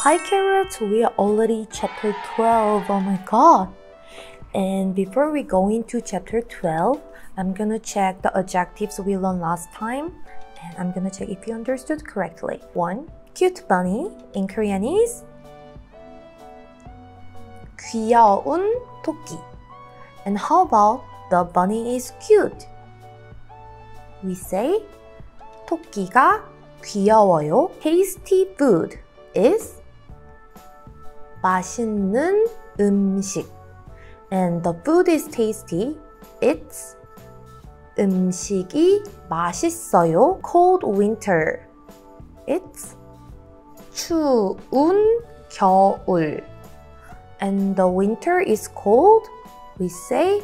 Hi carrots, we are already chapter 12. Oh my god. And before we go into chapter 12, I'm gonna check the adjectives we learned last time. And I'm gonna check if you understood correctly. 1. Cute bunny in Korean is 귀여운 토끼. And how about the bunny is cute? We say 토끼가 귀여워요. Tasty food is 맛있는 음식. And the food is tasty. It's 음식이 맛있어요. Cold winter. It's 추운 겨울. And the winter is cold. We say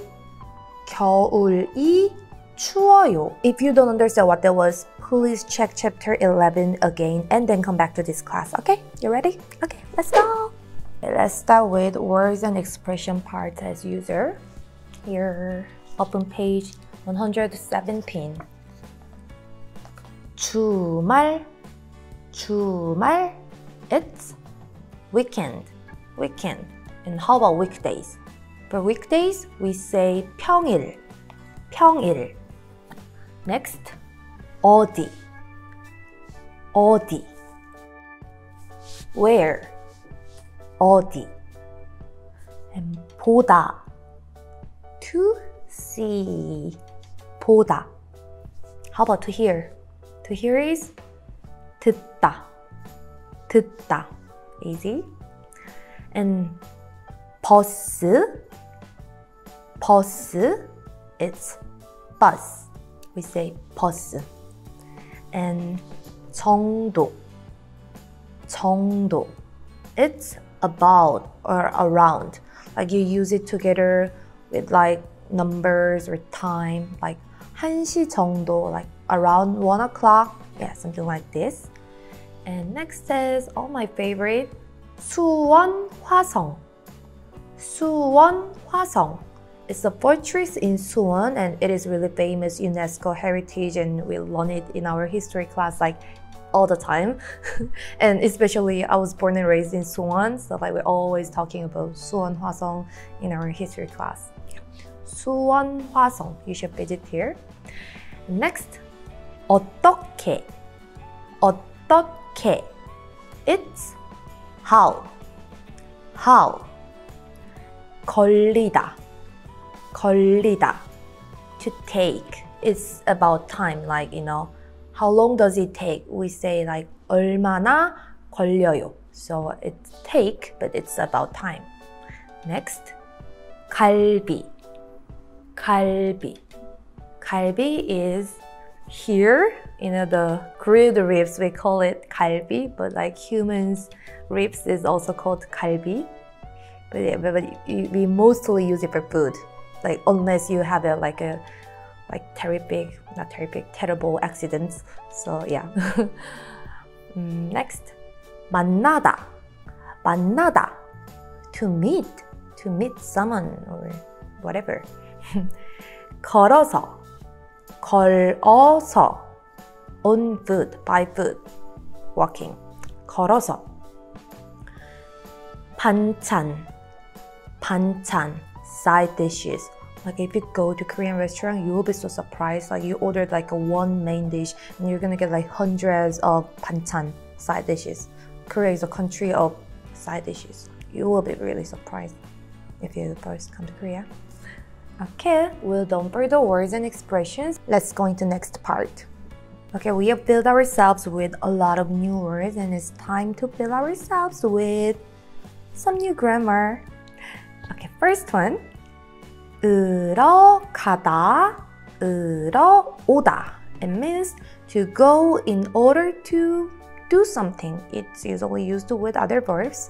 겨울이 추워요. If you don't understand what that was, please check chapter 11 again and then come back to this class. Okay? You ready? Okay, let's go. Let's start with words and expression part as usual. Here, open page 117. 주말, 주말. It's weekend, weekend. And how about weekdays? For weekdays, we say 평일, 평일. Next, 어디, 어디. Where, 어디. And 보다, to see, 보다. How about to hear? To hear is 듣다, 듣다. Easy. And 버스, 버스. It's bus. We say 버스. And 정도, 정도. It's about or around. Like you use it together with like numbers or time. Like 1시 정도, like around 1 o'clock. Yeah, something like this. And next is, oh, my favorite, 수원 화성. 수원 화성. It's a fortress in Suwon and it is really famous UNESCO heritage and we learn it in our history class like all the time. And especially I was born and raised in Suwon, so like we're always talking about Suwon 화성 in our history class. 수원 화성. You should visit here. Next, 어떻게. 어떻게. It's how. How. 걸리다. 걸리다. To take. It's about time, like, you know, how long does it take? We say like 얼마나 걸려요. So it's take, but it's about time. Next, 갈비. 갈비. 갈비 is here, you know, the grilled ribs, we call it 갈비, but like humans, ribs is also called 갈비. But yeah, we mostly use it for food. Like unless you have terrible accidents. So yeah. Next, 만나다. 만나다. To meet someone or whatever. 걸어서. 걸어서. On foot, by foot. Walking. 걸어서. 반찬. 반찬. Side dishes. Like if you go to Korean restaurant, you will be so surprised. Like you ordered like one main dish and you're gonna get like hundreds of 반찬 side dishes. Korea is a country of side dishes. You will be really surprised if you first come to Korea. Okay, we're done for the words and expressions. Let's go into next part. Okay, we have filled ourselves with a lot of new words and it's time to fill ourselves with some new grammar. Okay, first one. 으러 가다, 으러 오다. It means to go in order to do something. It's usually used with other verbs.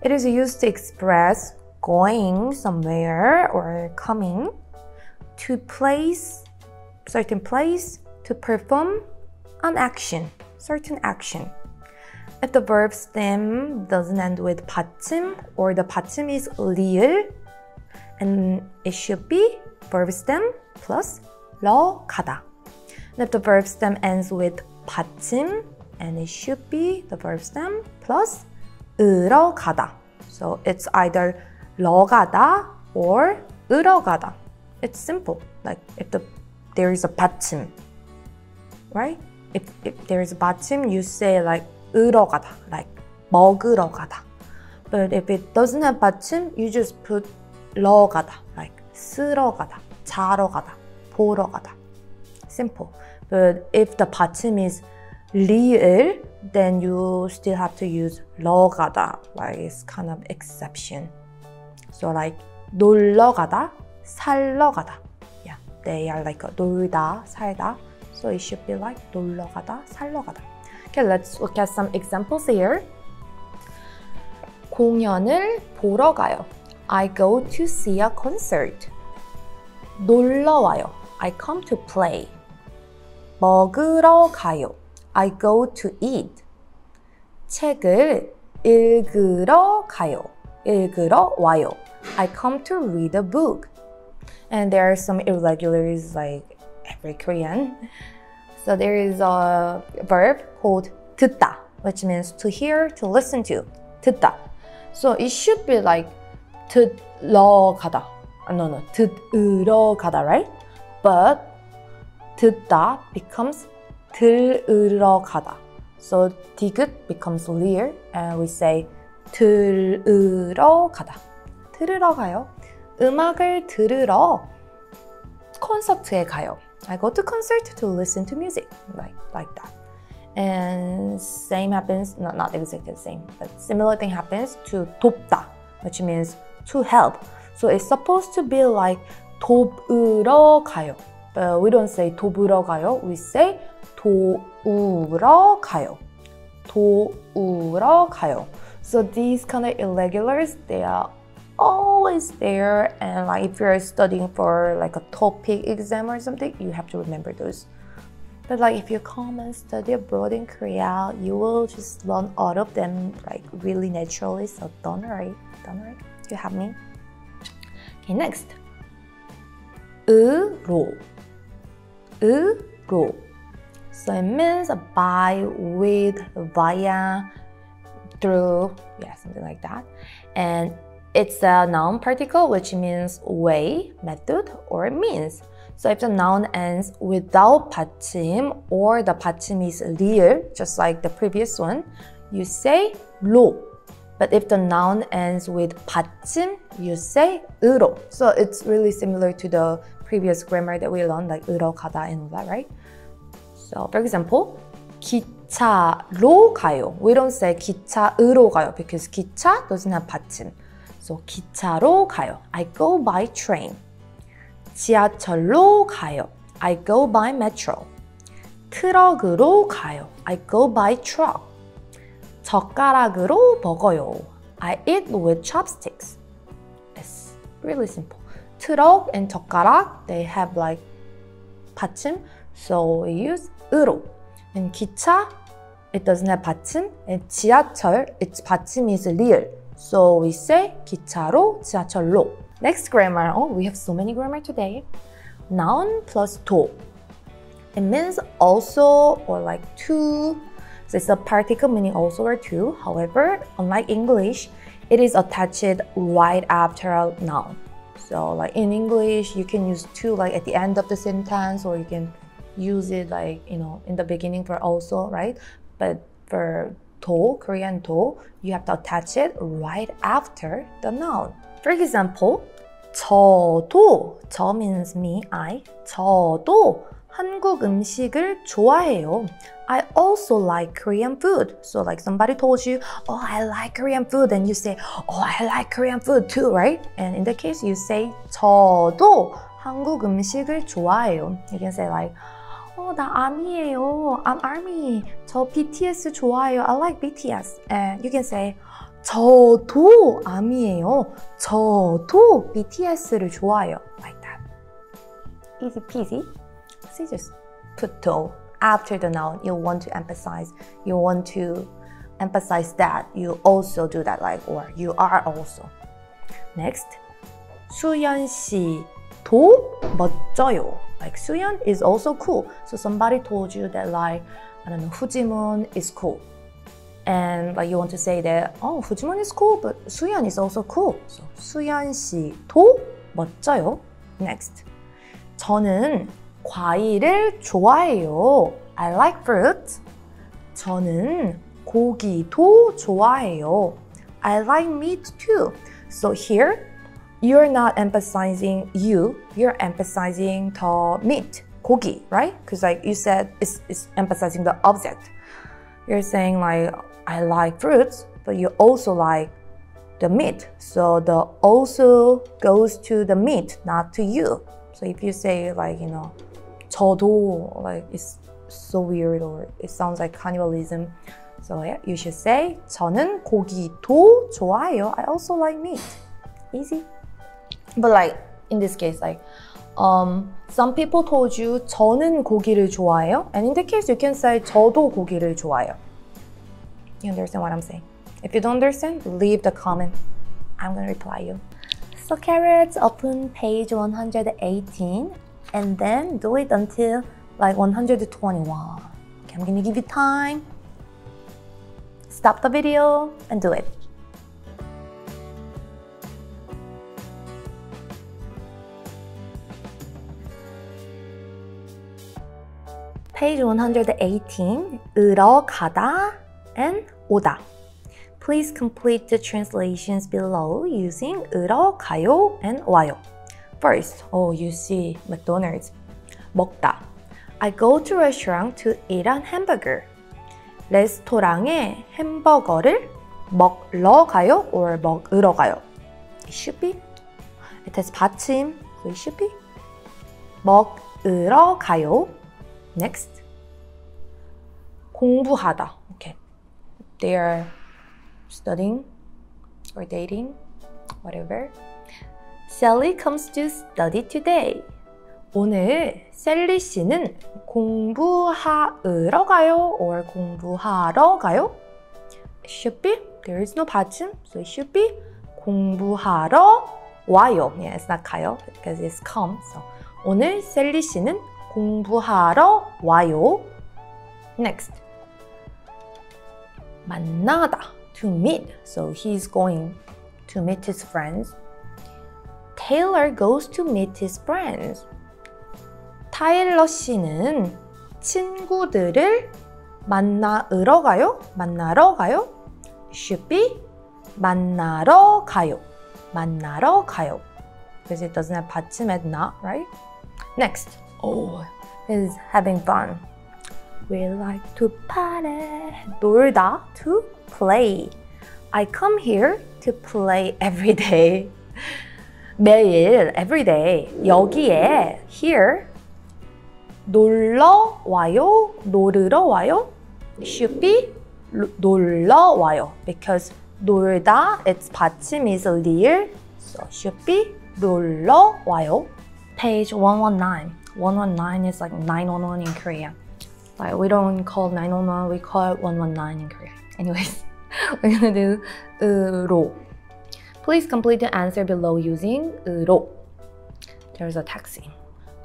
It is used to express going somewhere or coming, to place, certain place, to perform an action, certain action. If the verb stem doesn't end with 받침 or the 받침 is 리을, and it should be verb stem plus 러 가다. And if the verb stem ends with 받침, and it should be the verb stem plus 으러 가다. So it's either 러 가다 or 으러 가다. It's simple. Like if there is a 받침, right? If there is a 받침, you say like 으러 가다, like 먹으러 가다. But if it doesn't have 받침, you just put 러 가다, like 쓰러 가다, 자러 가다, 보러 가다. Simple. But if the 받침 is 리을, then you still have to use 러 가다, like it's kind of exception. So like 놀러 가다, 살러 가다. Yeah, they are like 놀다, 살다. So it should be like 놀러 가다, 살러 가다. Okay, let's look at some examples here. 공연을 보러 가요. I go to see a concert. 놀러 와요. I come to play. 먹으러 가요. I go to eat. 책을 읽으러 가요. 읽으러 와요. I come to read a book. And there are some irregularities like every Korean. So there is a verb called 듣다, which means to hear, to listen to. 듣다. So it should be like 듣러 가다. No, 듣으러 가다, right? But 듣다 becomes 들으러 가다. So 디귿 becomes 리을 and we say 들으러 가다. 들으러 가요. 음악을 들으러 콘서트에 가요. I go to concert to listen to music, like that. And same happens, not exactly the same, but similar thing happens to 돕다, which means to help. So it's supposed to be like 돕으러 가요. But we don't say 돕으러 가요, we say 도우러 가요. 도우러 가요. So these kind of irregulars, they are always there, and like if you're studying for like a topic exam or something, you have to remember those. But like if you come and study abroad in Korea, you will just learn all of them like really naturally. So don't worry. You have me. Okay, next. 으로. So it means by, with, via, through, yeah, something like that. And it's a noun particle, which means way, method, or means. So if the noun ends without 받침 or the 받침 is 리을, just like the previous one, you say 로. But if the noun ends with 받침, you say 으로. So it's really similar to the previous grammar that we learned, like 으러 가다 and all that, right? So for example, 기차로 가요. We don't say 기차으로 가요 because 기차 doesn't have 받침. So 기차로 가요. I go by train. 지하철로 가요. I go by metro. 트럭으로 가요. I go by truck. 젓가락으로 먹어요. I eat with chopsticks. It's really simple. 트럭 and 젓가락, they have like 받침, so we use 으로. And 기차, it doesn't have 받침. And 지하철, its 받침 is 리을. So we say 기차로, 지하철로. Next grammar. Oh, we have so many grammar today. Noun plus 도. It means also or like to. So it's a particle meaning also or to. However, unlike English, it is attached right after a noun. So like in English, you can use to like at the end of the sentence, or you can use it like, you know, in the beginning for also, right? But for 도, Korean 도, you have to attach it right after the noun. For example, 저도, 저 means me, I. 저도 한국 음식을 좋아해요. I also like Korean food. So like somebody told you, oh, I like Korean food, and you say, oh, I like Korean food too, right? And in that case, you say 저도 한국 음식을 좋아해요. You can say like, oh, 나 아미예요. I'm ARMY. 저 BTS 좋아해요. I like BTS. And you can say, 저도 아미예요. 저도 BTS를 좋아해요. Like that. Easy peasy. So you just put 도 after the noun. You want to emphasize. You want to emphasize that you also do that, like, or you are also. Next, 수연 씨도 멋져요. Like 수연 is also cool. So somebody told you that like, I don't know, 후지문 is cool. and like you want to say that oh, Fujimon is cool, but Soohyun is also cool. So Soohyun 씨도 멋져요. Next. 저는 과일을 좋아해요. I like fruit. 저는 고기도 좋아해요. I like meat too. So here, you're not emphasizing you're emphasizing the meat, 고기, right? Because like you said, it's emphasizing the object. You're saying like, I like fruits, but you also like the meat. So the also goes to the meat, not to you. So if you say like, you know, 저도, like it's so weird or it sounds like cannibalism. So yeah, you should say 저는 고기도 좋아해요. I also like meat. Easy. But like in this case, like some people told you 저는 고기를 좋아해요. And in that case, you can say 저도 고기를 좋아해요. You understand what I'm saying? If you don't understand, leave the comment. I'm gonna reply you. So carrots, open page 118 and then do it until like 121. Okay, I'm gonna give you time. Stop the video and do it. Page 118, 으러 가다 and 오다. Please complete the translations below using 으러 가요 and 와요. First, oh, you see McDonald's. 먹다. I go to restaurant to eat a hamburger. 레스토랑에 햄버거를 먹러 가요 or 먹으러 가요. It should be. It has 받침, so it should be. 먹으러 가요. Next. 공부하다. Okay. They are studying or dating, whatever. Sally comes to study today. 오늘 셀리 씨는 공부하러 가요 or 공부하러 가요? It should be. There is no 받침, so it should be 공부하러 와요. Yeah, it's not 가요 because it's come. So 오늘 셀리 씨는 공부하러 와요. Next. 만나다. To meet. So he's going to meet his friends. Taylor goes to meet his friends. 타일러 씨는 친구들을 만나러 가요? 만나러 가요? Should be 만나러 가요. 만나러 가요. Because it doesn't have 받침 at not, right? Next. Oh, is having fun. We like to party. 놀다, to play. I come here to play every day. 매일, every day. 여기에, here. 놀러 와요, 놀으러 와요. Should be 놀러 와요. Because 놀다, its 받침 is real. So should be 놀러 와요. Page 119. 119 is like 911 in Korea. Like we don't call 911, we call it 119 in Korea. Anyways, we're gonna do 으로. Please complete the answer below using 으로. There's a taxi.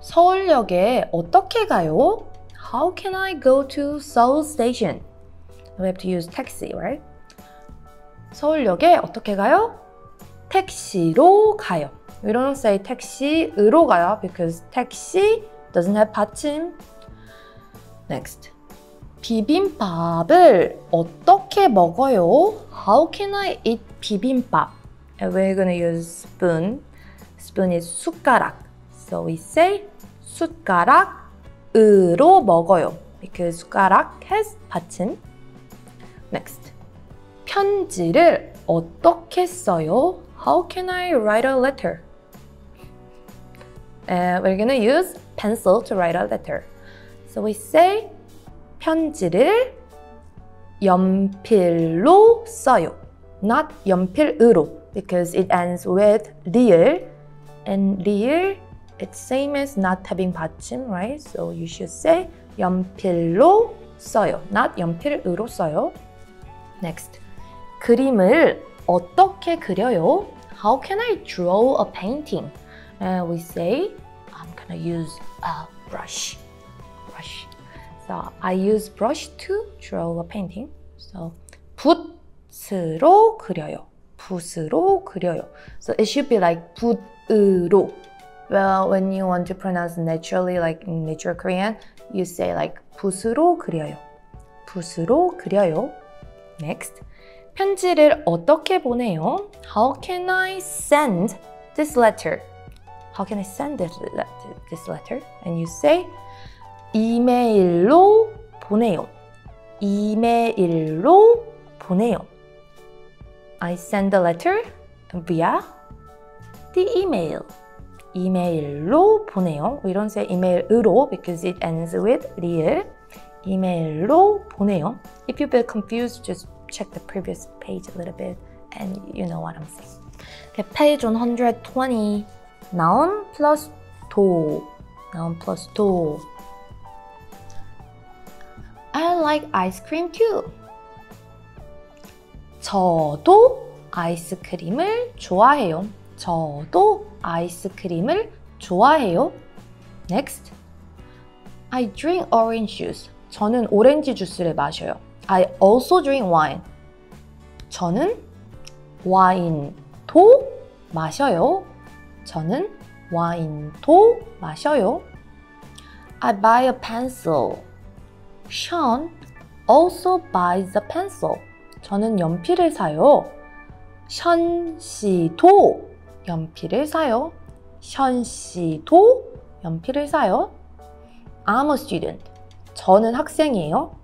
서울역에 어떻게 가요? How can I go to Seoul Station? We have to use taxi, right? 서울역에 어떻게 가요? 택시로 가요. We don't say 택시으로 가요 because taxi doesn't have 받침. Next. 비빔밥을 어떻게 먹어요? How can I eat 비빔밥? And we're gonna use spoon. Spoon is 숟가락. So we say 숟가락으로 먹어요. Because 숟가락 has 받침. Next. 편지를 어떻게 써요? How can I write a letter? We're gonna use pencil to write a letter. So we say 편지를 연필로 써요. Not 연필으로 because it ends with 리을. And 리을, it's same as not having 받침, right? So you should say 연필로 써요. Not 연필으로 써요. Next. 그림을 어떻게 그려요? How can I draw a painting? We say, I'm gonna use a brush. So I use brush to draw a painting. So 붓으로 그려요. 붓으로 그려요. So it should be like 붓으로. Well, when you want to pronounce naturally, like in natural Korean, you say like 붓으로 그려요. 붓으로 그려요. Next. 편지를 어떻게 보내요? How can I send this letter? How can I send this letter? And you say 이메일로 보내요. 이메일로 보내요. I send the letter via the email. 이메일로 보내요. We don't say 이메일으로 because it ends with 리을. 이메일로 보내요. If you feel confused, just check the previous page a little bit and you know what I'm saying. Okay, page 120. Noun plus to. Noun plus to. I like ice cream too. 저도 아이스크림을 좋아해요. 저도 아이스크림을 좋아해요. Next. I drink orange juice. 저는 오렌지 주스를 마셔요. I also drink wine. 저는 와인도 마셔요. 저는 와인도 마셔요. I buy a pencil. Sean also buys a pencil. 저는 연필을 사요. 션 씨도 연필을 사요. 션 씨도 연필을 사요. I'm a student. 저는 학생이에요.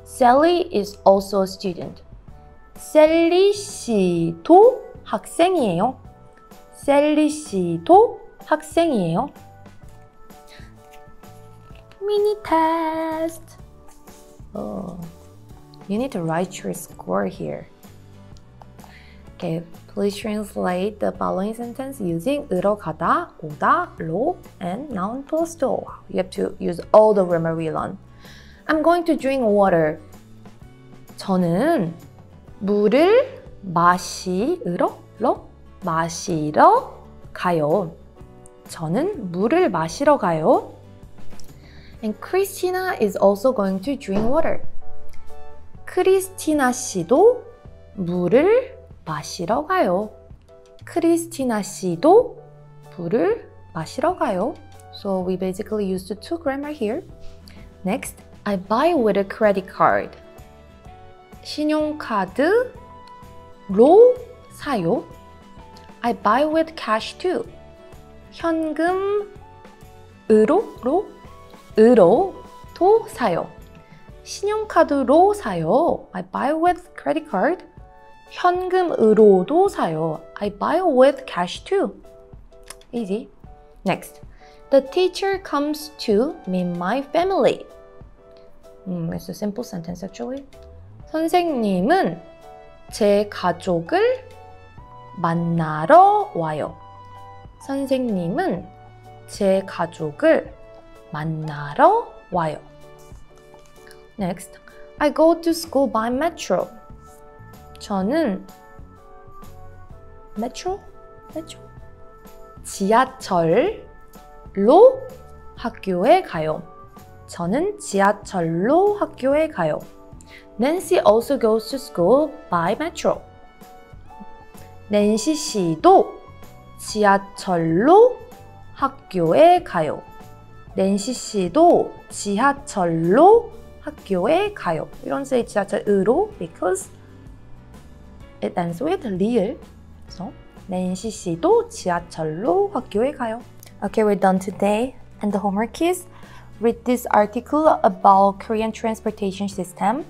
Sally is also a student. 셀리 씨도 학생이에요. 셀리 씨도 학생이에요. Mini test. Oh, you need to write your score here. Okay, please translate the following sentence using 으러 가다, 오다, 로, and noun plus to. You have to use all the grammar we learned. I'm going to drink water. 저는 물을 마시러 가요. 저는 물을 마시러 가요. And Christina is also going to drink water. 크리스티나 씨도 물을 마시러 가요. 크리스티나 씨도 물을 마시러 가요. So we basically used the two grammar here. Next, I buy with a credit card. 신용카드로 사요. I buy with cash too. 현금으로도 사요. 신용카드로 사요. I buy with credit card. 현금으로도 사요. I buy with cash too. Easy. Next. The teacher comes to meet my family. It's a simple sentence actually. 선생님은 제 가족을 만나러 와요. 선생님은 제 가족을 만나러 와요. Next. I go to school by metro. 저는 지하철로 학교에 가요. 저는 지하철로 학교에 가요. Nancy also goes to school by metro. 낸시 씨도 지하철로 학교에 가요. 낸시 씨도 지하철로 학교에 가요. We don't say 지하철으로 because it ends with 리을. So, 낸시 씨도 지하철로 학교에 가요. Okay, we're done today. And the homework is read this article about Korean transportation system.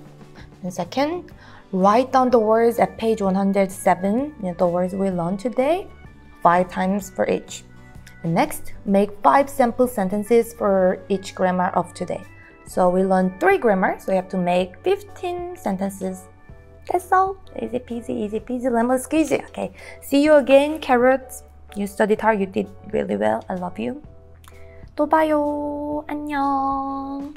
And second, write down the words at page 107, the words we learned today, 5 times for each. And next, make 5 sample sentences for each grammar of today. So we learned 3 grammar, so we have to make 15 sentences. That's all. Easy peasy, lemon squeezy. Okay, see you again, carrots. You studied hard, you did really well. I love you. 또 봐요. 안녕.